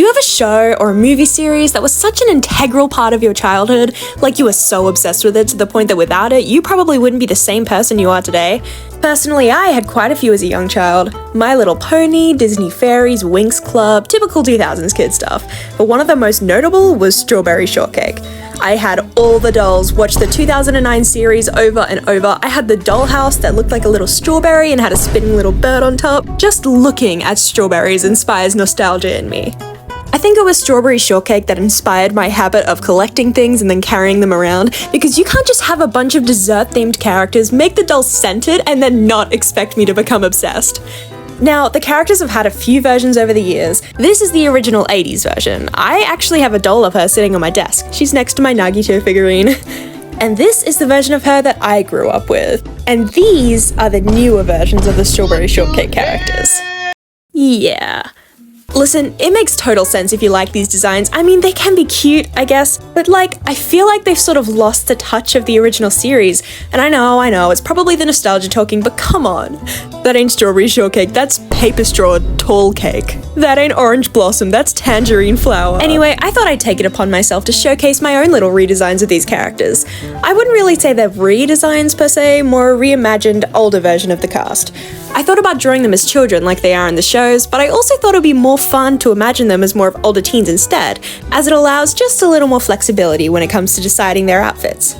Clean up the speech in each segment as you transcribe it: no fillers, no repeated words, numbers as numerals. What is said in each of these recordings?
Do you have a show or a movie series that was such an integral part of your childhood, like you were so obsessed with it to the point that without it, you probably wouldn't be the same person you are today? Personally, I had quite a few as a young child. My Little Pony, Disney Fairies, Winx Club, typical 2000s kid stuff. But one of the most notable was Strawberry Shortcake. I had all the dolls, watched the 2009 series over and over. I had the dollhouse that looked like a little strawberry and had a spinning little bird on top. Just looking at strawberries inspires nostalgia in me. I think it was Strawberry Shortcake that inspired my habit of collecting things and then carrying them around, because you can't just have a bunch of dessert-themed characters, make the dolls scented, and then not expect me to become obsessed. Now, the characters have had a few versions over the years. This is the original 80s version. I actually have a doll of her sitting on my desk. She's next to my Nagito figurine. And this is the version of her that I grew up with. And these are the newer versions of the Strawberry Shortcake characters. Yeah. Listen, it makes total sense if you like these designs. I mean, they can be cute, I guess, but I feel like they've sort of lost the touch of the original series. And I know, it's probably the nostalgia talking, but come on. That ain't Strawberry Shortcake, that's paper straw tall cake. That ain't Orange Blossom, that's tangerine flower. Anyway, I thought I'd take it upon myself to showcase my own little redesigns of these characters. I wouldn't really say they're redesigns per se, more a reimagined, older version of the cast. I thought about drawing them as children like they are in the shows, but I also thought it would be more fun to imagine them as more of older teens instead, as it allows just a little more flexibility when it comes to deciding their outfits.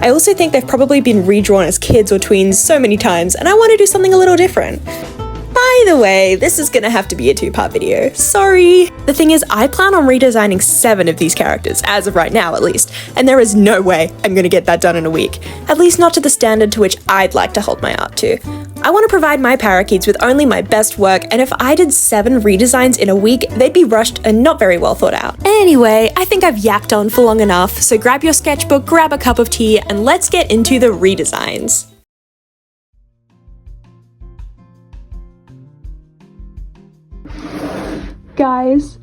I also think they've probably been redrawn as kids or tweens so many times, and I want to do something a little different. By the way, this is gonna have to be a 2-part video. Sorry! The thing is, I plan on redesigning 7 of these characters, as of right now at least, and there is no way I'm gonna get that done in a week. At least not to the standard to which I'd like to hold my art to. I want to provide my parakeets with only my best work, and if I did 7 redesigns in a week, they'd be rushed and not very well thought out. Anyway, I think I've yapped on for long enough, so grab your sketchbook, grab a cup of tea, and let's get into the redesigns. Guys,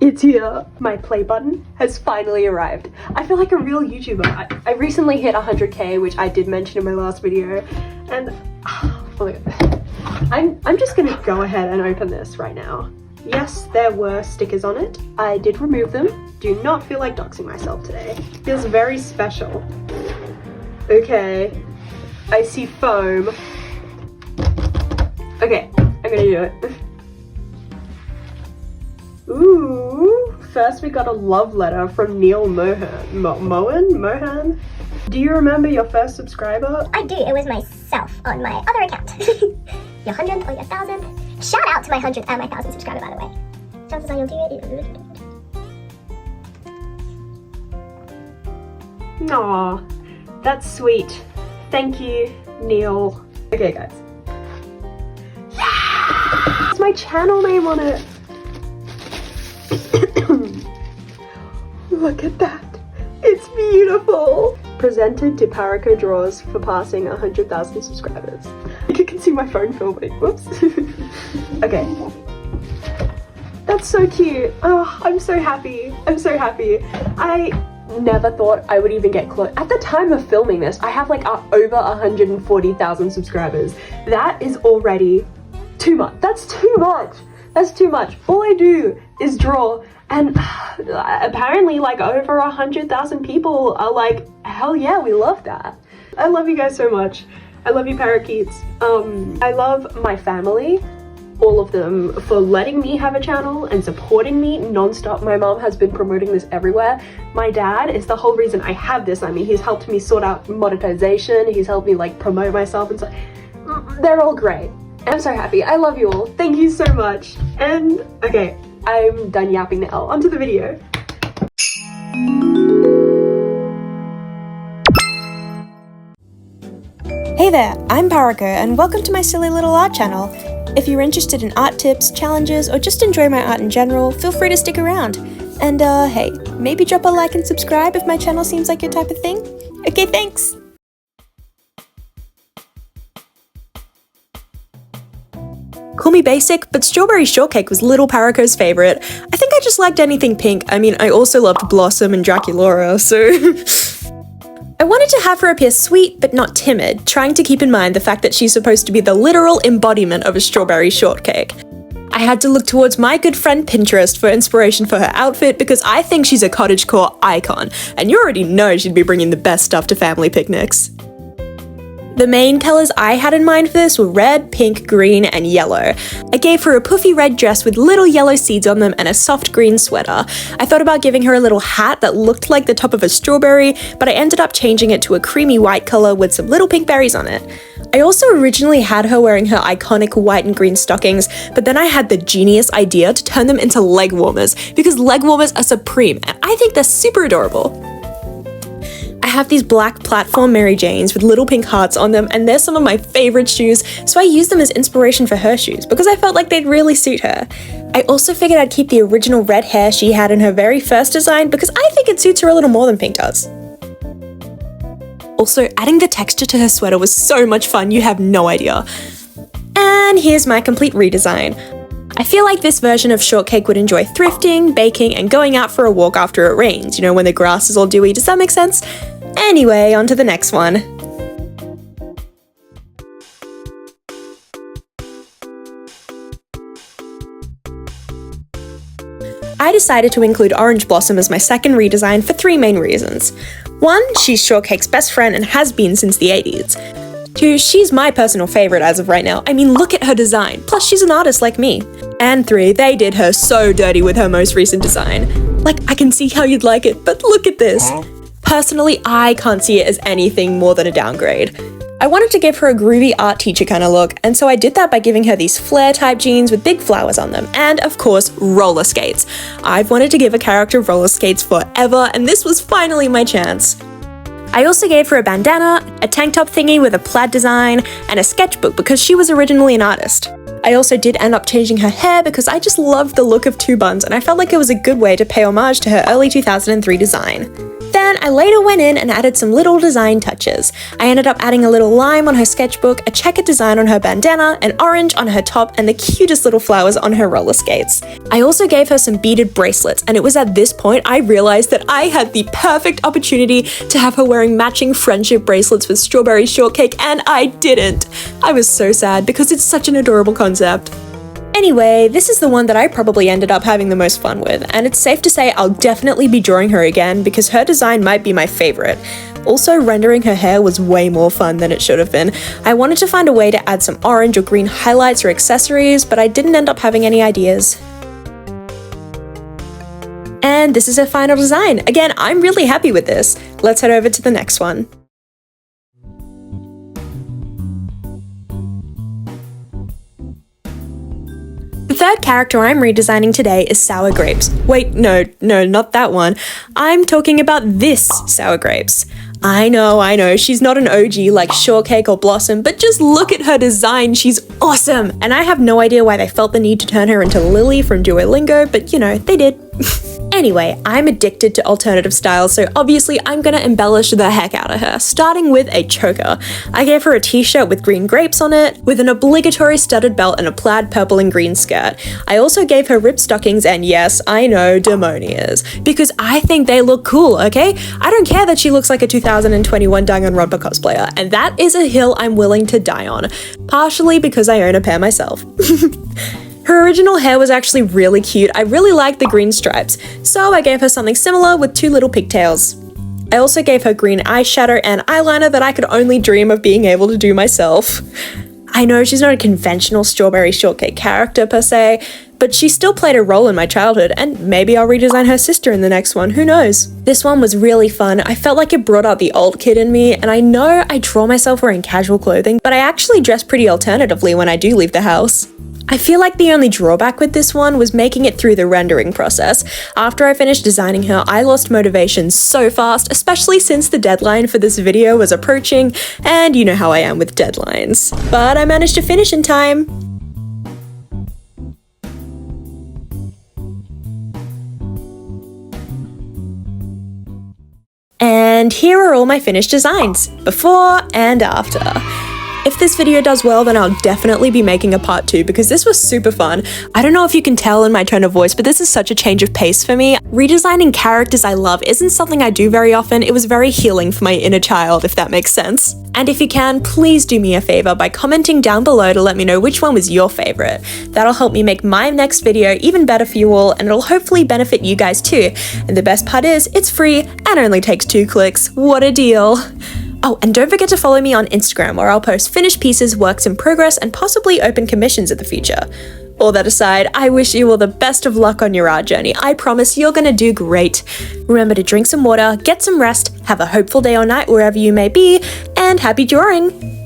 it's here. My play button has finally arrived. I feel like a real YouTuber. I recently hit 100k, which I did mention in my last video, and oh my God. I'm just gonna go ahead and open this right now. Yes, there were stickers on it. I did remove them. Do not feel like doxing myself today. Feels very special. Okay, I see foam. Okay, I'm gonna do it. Ooh, first we got a love letter from Neil Mohan? Do you remember your first subscriber? I do, it was myself on my other account. Your 100th or your 1000th. Shout out to my 100th and my 1000th subscriber, by the way. Chances are you'll do it. Aw, that's sweet. Thank you, Neil. Okay, guys. Yeah! It's my channel name on it. Look at that. It's beautiful. Presented to Parako Draws for passing 100,000 subscribers. You can see my phone filming. Whoops. Okay. That's so cute. Oh, I'm so happy. I'm so happy. I never thought I would even get close. At the time of filming this, I have like over 140,000 subscribers. That is already too much. That's too much. That's too much. All I do is draw, and apparently like over 100,000 people are like, hell yeah, we love that. I love you guys so much. I love you parakeets. I love my family, all of them, for letting me have a channel and supporting me non-stop. My mom has been promoting this everywhere. My dad is the whole reason I have this. I mean, he's helped me sort out monetization. He's helped me like promote myself and so they're all great. I'm so happy. I love you all. Thank you so much. And okay, I'm done yapping now. Onto the video. Hey there, I'm Parako and welcome to my silly little art channel. If you're interested in art tips, challenges, or just enjoy my art in general, feel free to stick around. And hey, maybe drop a like and subscribe if my channel seems like your type of thing. Okay, thanks! Call me basic, but Strawberry Shortcake was little Parako's favourite. I think I just liked anything pink. I mean, I also loved Blossom and Draculaura, so... I wanted to have her appear sweet, but not timid, trying to keep in mind the fact that she's supposed to be the literal embodiment of a strawberry shortcake. I had to look towards my good friend Pinterest for inspiration for her outfit because I think she's a cottagecore icon, and you already know she'd be bringing the best stuff to family picnics. The main colours I had in mind for this were red, pink, green, and yellow. I gave her a puffy red dress with little yellow seeds on them and a soft green sweater. I thought about giving her a little hat that looked like the top of a strawberry, but I ended up changing it to a creamy white colour with some little pink berries on it. I also originally had her wearing her iconic white and green stockings, but then I had the genius idea to turn them into leg warmers, because leg warmers are supreme, and I think they're super adorable. I have these black platform Mary Janes with little pink hearts on them, and they're some of my favourite shoes, so I used them as inspiration for her shoes because I felt like they'd really suit her. I also figured I'd keep the original red hair she had in her very first design because I think it suits her a little more than pink does. Also, adding the texture to her sweater was so much fun, you have no idea. And here's my complete redesign. I feel like this version of Shortcake would enjoy thrifting, baking, and going out for a walk after it rains, you know, when the grass is all dewy. Does that make sense? Anyway, on to the next one. I decided to include Orange Blossom as my second redesign for 3 main reasons. 1, she's Shortcake's best friend and has been since the 80s. 2, she's my personal favourite as of right now. I mean, look at her design. Plus, she's an artist like me. And 3, they did her so dirty with her most recent design. Like, I can see how you'd like it, but look at this. Personally, I can't see it as anything more than a downgrade. I wanted to give her a groovy art teacher kind of look, and so I did that by giving her these flare-type jeans with big flowers on them, and of course, roller skates. I've wanted to give a character roller skates forever, and this was finally my chance. I also gave her a bandana, a tank top thingy with a plaid design, and a sketchbook because she was originally an artist. I also did end up changing her hair because I just loved the look of 2 buns, and I felt like it was a good way to pay homage to her early 2003 design. Then I later went in and added some little design touches. I ended up adding a little lime on her sketchbook, a checkered design on her bandana, an orange on her top, and the cutest little flowers on her roller skates. I also gave her some beaded bracelets, and it was at this point I realized that I had the perfect opportunity to have her wearing matching friendship bracelets with strawberry shortcake, and I didn't. I was so sad because it's such an adorable concept. Anyway, this is the one that I probably ended up having the most fun with, and it's safe to say I'll definitely be drawing her again because her design might be my favourite. Also, rendering her hair was way more fun than it should have been. I wanted to find a way to add some orange or green highlights or accessories, but I didn't end up having any ideas. And this is her final design. Again, I'm really happy with this. Let's head over to the next one. The third character I'm redesigning today is Sour Grapes. Wait, no, not that one. I'm talking about this Sour Grapes. I know, she's not an OG like Shortcake or Blossom, but just look at her design, she's awesome! And I have no idea why they felt the need to turn her into Lily from Duolingo, but you know, they did. Anyway, I'm addicted to alternative styles, so obviously I'm gonna embellish the heck out of her, starting with a choker. I gave her a t-shirt with green grapes on it, with an obligatory studded belt and a plaid purple and green skirt. I also gave her ripped stockings and yes, I know, demonias, because I think they look cool, okay? I don't care that she looks like a 2021 Danganronpa cosplayer, and that is a hill I'm willing to die on, partially because I own a pair myself. Her original hair was actually really cute. I really liked the green stripes, so I gave her something similar with 2 little pigtails. I also gave her green eyeshadow and eyeliner that I could only dream of being able to do myself. I know she's not a conventional strawberry shortcake character per se, but she still played a role in my childhood, and maybe I'll redesign her sister in the next one, who knows? This one was really fun. I felt like it brought out the old kid in me, and I know I draw myself wearing casual clothing, but I actually dress pretty alternatively when I do leave the house. I feel like the only drawback with this one was making it through the rendering process. After I finished designing her, I lost motivation so fast, especially since the deadline for this video was approaching, and you know how I am with deadlines. But I managed to finish in time. And here are all my finished designs, before and after. If this video does well, then I'll definitely be making a part 2 because this was super fun. I don't know if you can tell in my tone of voice, but this is such a change of pace for me. Redesigning characters I love isn't something I do very often. It was very healing for my inner child, if that makes sense. And if you can, please do me a favor by commenting down below to let me know which one was your favorite. That'll help me make my next video even better for you all, and it'll hopefully benefit you guys too. And the best part is, it's free and only takes 2 clicks. What a deal. Oh, and don't forget to follow me on Instagram, where I'll post finished pieces, works in progress, and possibly open commissions in the future. All that aside, I wish you all the best of luck on your art journey. I promise you're gonna do great. Remember to drink some water, get some rest, have a hopeful day or night wherever you may be, and happy drawing!